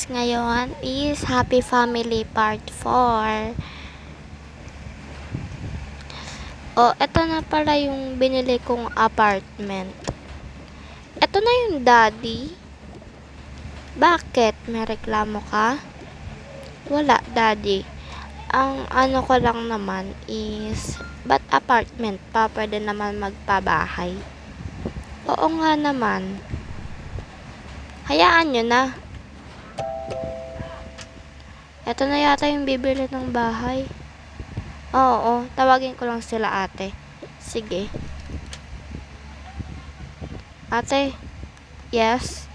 ngayon is Happy Family Part 4. Oh, eto na pala yung binili kong apartment. Eto na yung daddy. Bakit? May reklamo ka? Wala, daddy. Ang ano ko lang naman is, ba't apartment pa? Pwede naman magpabahay. Oo nga naman. Hayaan nyo na. Eto na yata yung bibili ng bahay. Oo, tawagin ko lang sila ate. Sige. Ate, yes.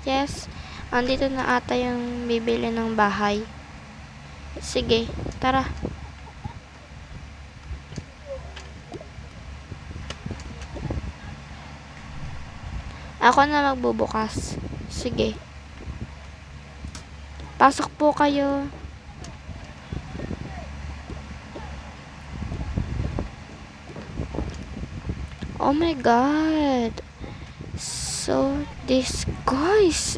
Andito na ata yung bibili ng bahay. Sige, tara. Ako na magbubukas. Sige. Pasok po kayo. Oh my God. So, this guys.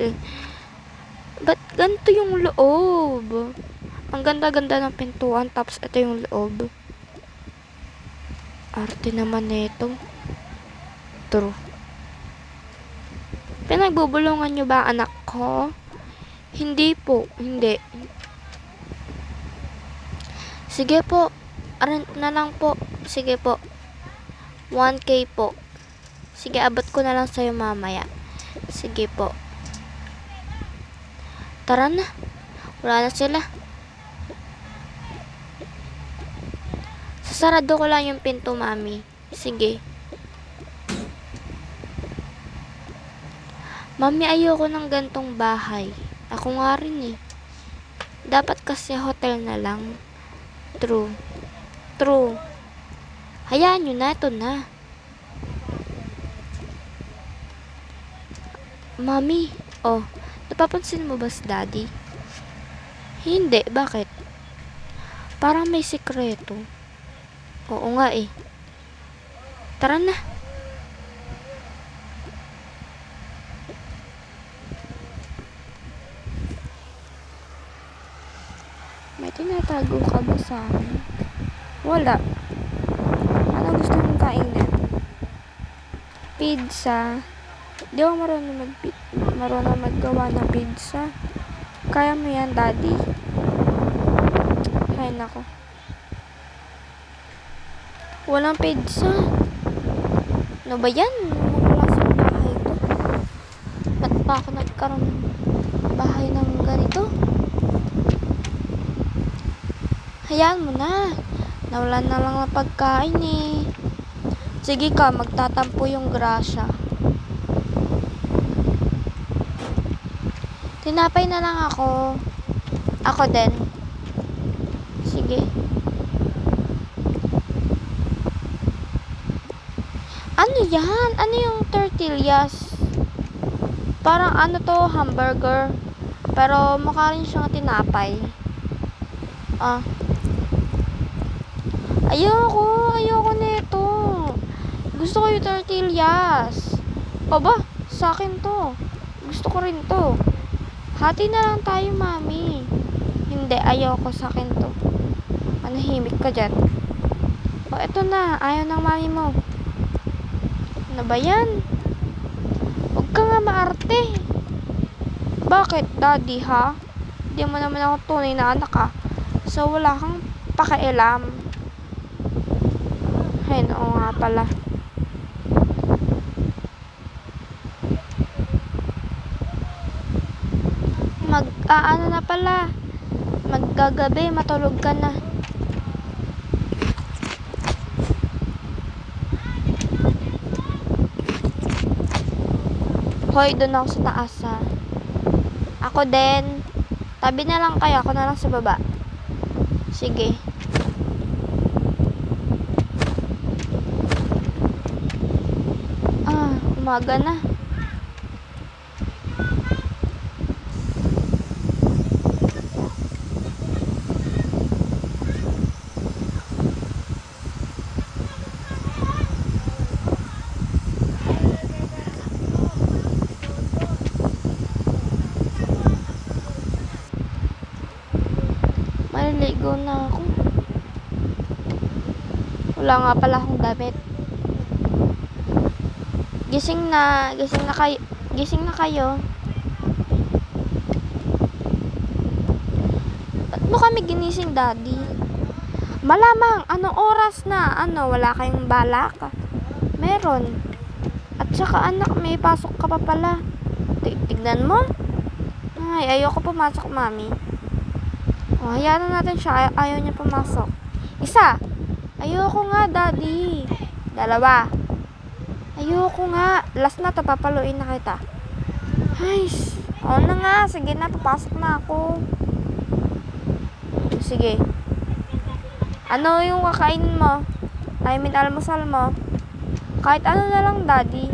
Ba't ganito yung loob? Ang ganda-ganda ng pintuan, tapos ito yung loob. Arte naman nito. True. Pinagbubulungan nyo ba anak ko? Hindi po, hindi. Sige po, rent na lang po. Sige po. 1K po. Sige, abot ko na lang sa'yo mamaya. Sige po. Tara na. Wala na sila. Sasarado ko lang yung pinto, mami. Sige. Mami, ayoko ng gantong bahay. Ako nga rin eh. Dapat kasi hotel na lang. True. Hayaan nyo na, ito na. Mami, oh, napapansin mo ba si daddy? Hindi, bakit? Parang may sikreto. Oo nga eh. Tara na. May tinatago ka ba sa amin? Wala. Ano gusto mong kainin? Pizza. Di ako marunong maggawa ng pizza. Kaya mo yan, daddy? Hay nako. Walang pizza. Ano ba yan? Anong klaseng bahay to? Ba't pa ako nagkaroon ng bahay ng ganito? Hayaan mo na. Nawalan na lang ng pagkain eh. Sige ka, magtatampo yung grasya. Tinapay na lang ako. Ako din. Sige. Ano yan? Ano yung tortillas? Parang ano to, hamburger. Pero mukha rin siyang tinapay. Ayoko nito. Gusto ko yung tortillas. Aba, sa akin to. Gusto ko rin to. Hati na lang tayo, mami. Hindi, ayoko, sa akin to. Manahimik ka dyan. O, eto na. Ayaw ng mami mo. Ano ba yan? Huwag ka nga maarte. Bakit, daddy, ha? Hindi mo naman ako tunay na anak, ha? So, wala kang pakialam. Ay, oo nga pala. Ano na pala. Maggagabi, matulog ka na. Hoy, doon ako sa taas, ha. Ako din. Tabi na lang kayo, ako na lang sa baba. Sige. Umaga na. Maliligo na ako. Wala nga pala akong damit. Gising na kayo. Gising na kayo. Ba't mo kami ginising, Daddy? Malamang, anong oras na? Wala kayong balak? Meron. At saka anak, may pasok ka pa pala. Tignan mo. Ay, ayoko pumasok, Mami. O, hayaan na natin siya. Ayaw niya pumasok. Isa. Ayoko nga, Daddy. Dalawa. Ayoko nga. Last na to, papaluin na kita. Ay, oo na nga. Sige na, papasok na ako. Sige. Ano yung kakainin mo? I mean, almusal mo? Kahit ano na lang, Daddy.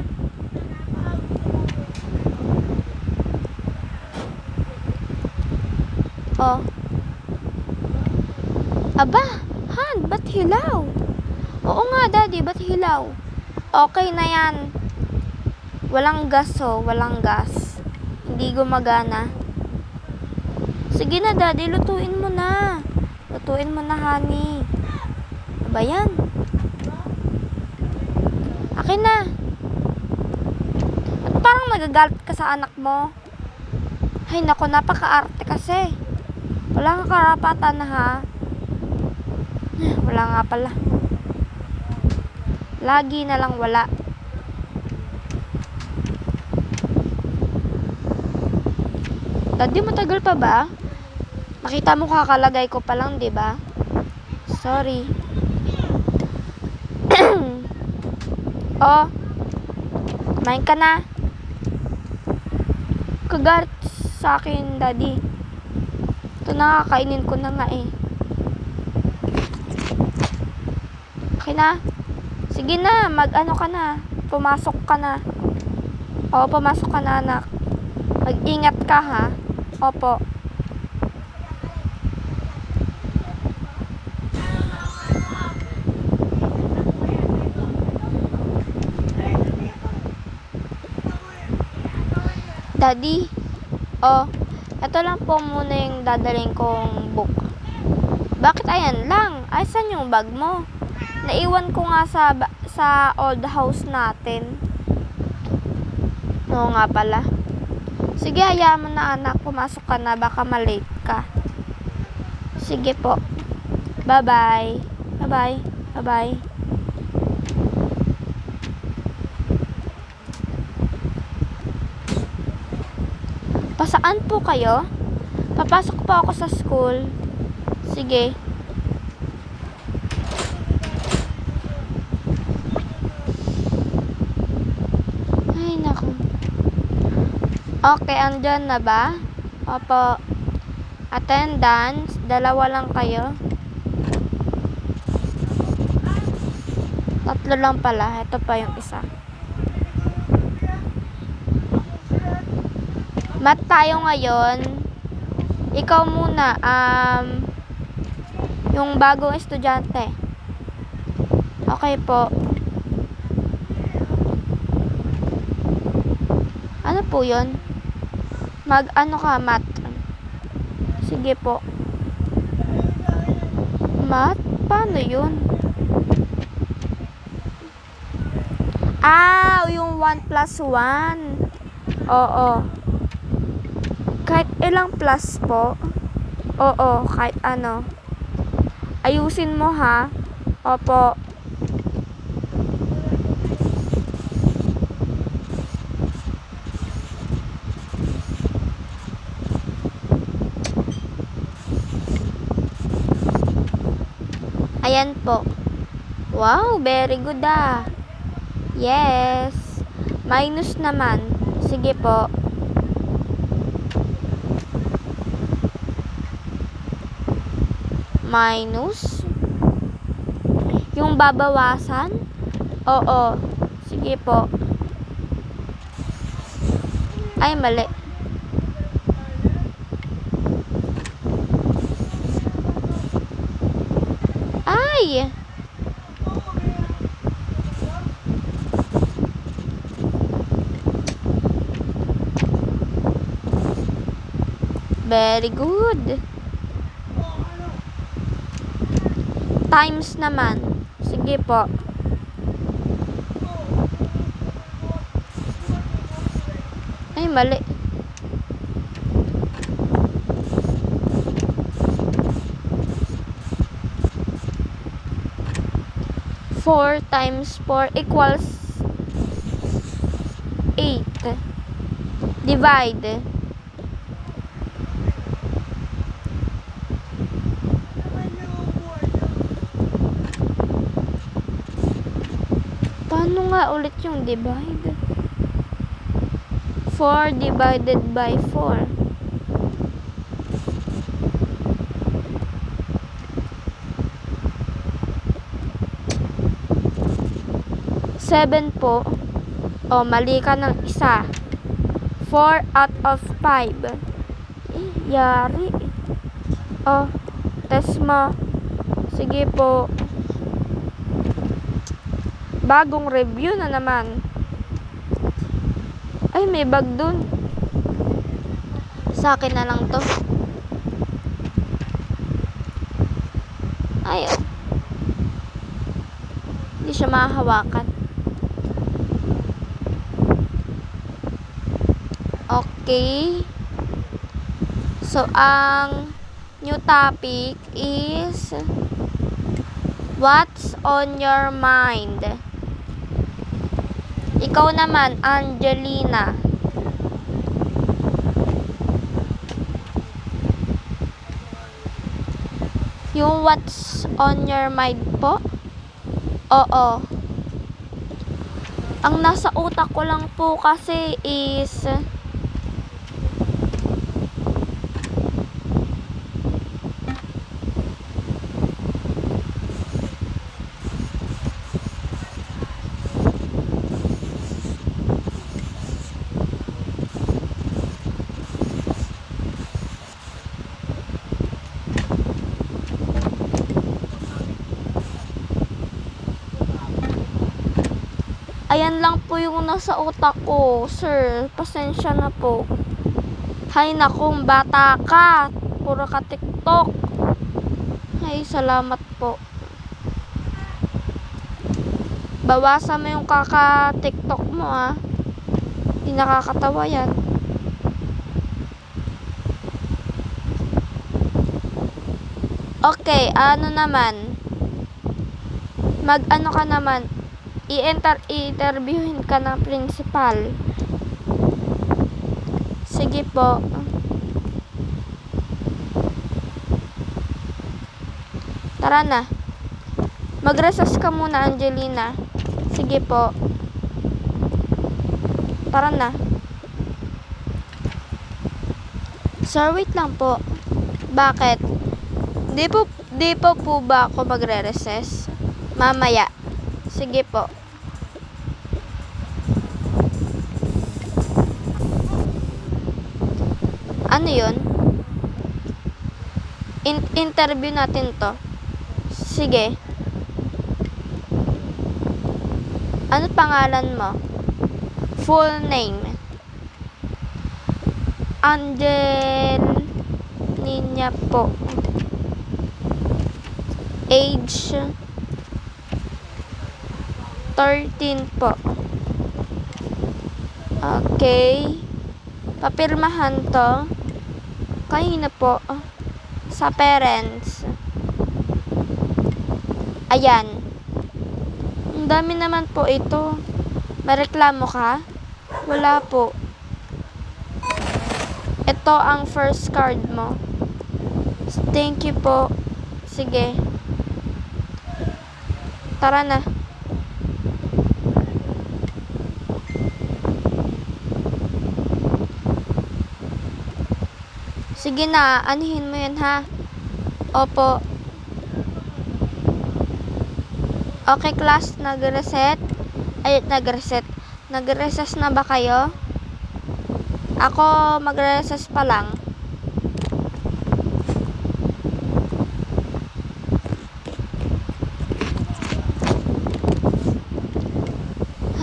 Oh. Aba, Han, ba't hilaw? Oo nga, Daddy, ba't hilaw? Okay na yan. Walang gas, walang gas. Hindi gumagana. Sige na, Daddy, lutuin mo na. Lutuin mo na, honey. Ano ba yan? Akin na. At parang nagagalit ka sa anak mo. Ay, naku, napaka-arte kasi. Wala kang karapatan na, ha? Wala nga pala. Lagi na lang wala. Daddy, matagal pa ba? Nakita mo kakalagay ko pa lang, 'di ba? Sorry. Oh. Kumain ka na. Kagalit sa akin, Daddy. Ito na, kakainin ko na nga eh. Okay na? Sige na, mag-ano ka na. Pumasok ka na. Oo, pumasok ka na, anak. Mag-ingat ka, ha? Opo. Daddy, ito lang po muna yung dadaling kong book. Bakit ayan lang? Ay, saan yung bag mo? Naiwan ko nga sa old house natin. Oo nga pala. Sige, hayaan mo na, anak. Pumasok ka na, baka malate ka. Sige po. Bye-bye. Bye-bye. Bye-bye. Pasaan po kayo? Papasok po ako sa school. Sige. Ay, naku. Okay, andyan na ba? Opo. Attendance, 2 lang kayo. 3 lang pala. Ito pa yung isa. Math tayo ngayon. Ikaw muna, yung bagong estudyante. Okay po. Ano po yun? Mag-ano ka, math? Sige po. Math? Paano yun? Yung 1 plus 1. Oo. Kahit ilang plus po? Oo, kahit ano. Ayusin mo, ha? Opo. Ayan po. Wow, very good ah. Yes. Minus naman. Sige po. Minus. Yung babawasan? Oo. Sige po. Ay, mali. Ay! Very good. times naman. Sige po. Ay, mali. Four times 4 equals 8. Divide. Paano nga ulit yung divide? 4 divided by 4. Seven po. O, mali ka ng isa. 4 out of 5. Yari. O, test mo. Sige po. Bagong review na naman. Ay, may bag dun. Sa akin na lang to. Ay, oh. Hindi siya mahahawakan. Okay. So, ang new topic is what's on your mind? Ikaw naman, Angelina. Yung what's on your mind po? Oo. Ang nasa utak ko lang po kasi is ayan lang po yung nasa utak ko, sir. Pasensya na po. Hay nakong bata ka. Puro ka TikTok. Hay, salamat po. Bawasan mo yung kaka-TikTok mo, ah. Hindi nakakatawa yan. Okay, ano naman? Mag-ano ka naman? I-interviewin ka ng principal. Sige po. Tara na. Mag-recess ka muna, Angelina. Sige po. Tara na. Sir, wait lang po. Bakit? Di po ba ako magre-recess? Mamaya. Sige po. Ano yun? Interview natin to. Sige. Ano pangalan mo? Full name. Angelina po. Age 13 po. Okay. Papirmahan to. Kanina po. Sa parents. Ayan. Ang dami naman po ito. Mareklamo ka? Wala po. Ito ang first card mo. Thank you po. Sige. Tara na. Sige na, anihin mo yan ha. Opo. Okay class, nag-reset. Ay, nag-reset. Nag-recess na ba kayo? Ako, mag-recess pa lang.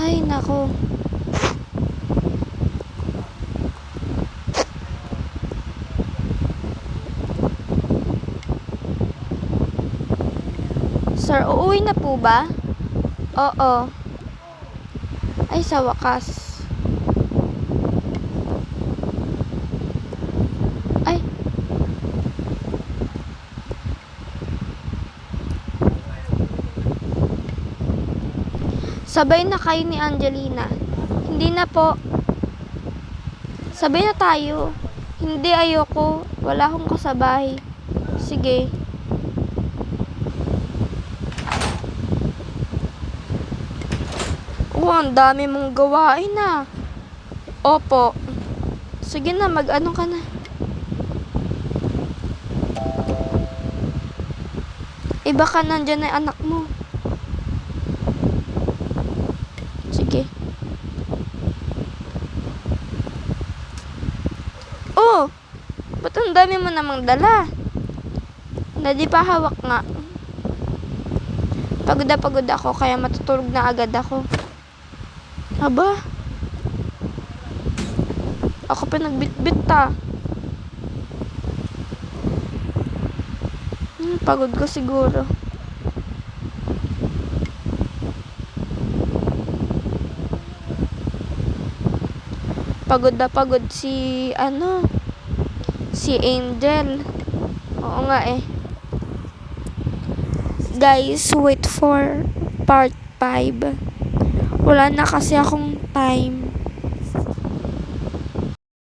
Ay, nako. Sir, uuwi na po ba? Oo. Ay, sa wakas. Ay. Sabay na kayo ni Angelina. Hindi na po. Sabay na tayo. Hindi, ayoko. Wala akong kasabay. Sige. Oh, ang dami mong gawain na. Opo. Sige na, mag-ano ka na. Baka nandyan na yung anak mo. Sige. Oh! Ba't ang dami mo namang dala? Hindi pa hawak nga. Pagod ako, kaya matutulog na agad ako. Aba? Ako pa nagbitbit ta. Pagod ko siguro. Pagod si si Angel. Oo nga eh. Guys, wait for part 5. Wala na kasi akong time.